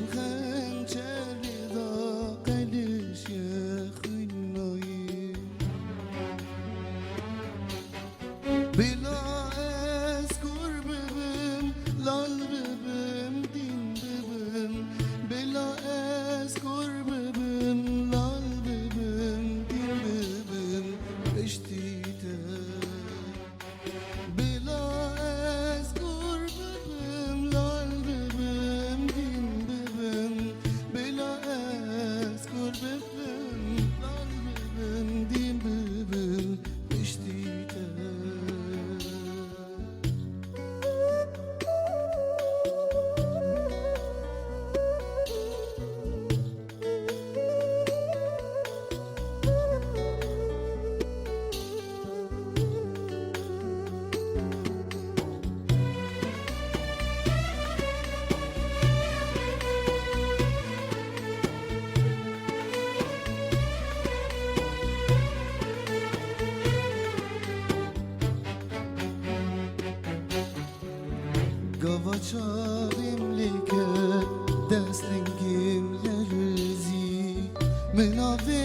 الخنجر ذاق الشيخ النوير بلا اذكر ببم لال ببم دين ببم بلا اذكر ببم لال ببم دين ببم اشتيته بلا اذكر ببم لال ببم دين ببم بلا اذكر ببم لال ببم دين ببم اشتيته Gavaçarim leke deslengim lerzi Menave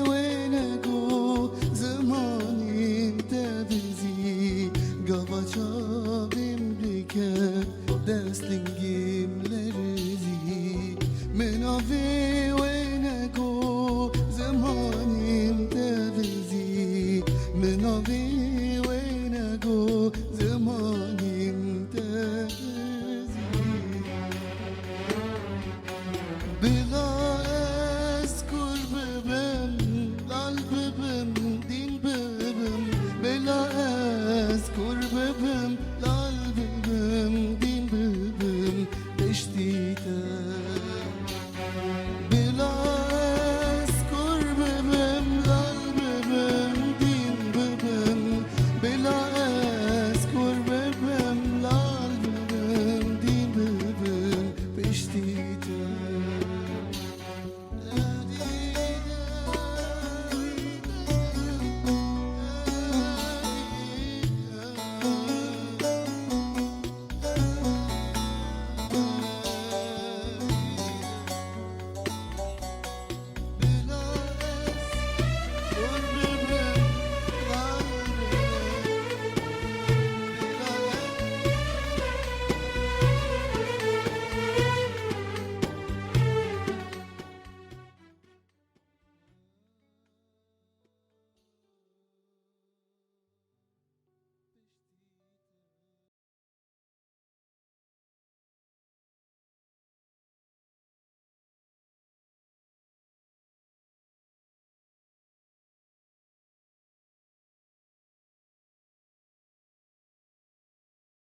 venego zamanim tevizi Gavaçarim leke deslengim lerzi Menave venego zamanim tevizi Menave venego zamanim tevizi بلا اذكر ببم لال ببم دين ببم بلا اذكر ببم لال ببم دين ببم اشتيته بلا اذكر ببم لال ببم دين ببم بلا اذكر ببم لال ببم دين ببم اشتيته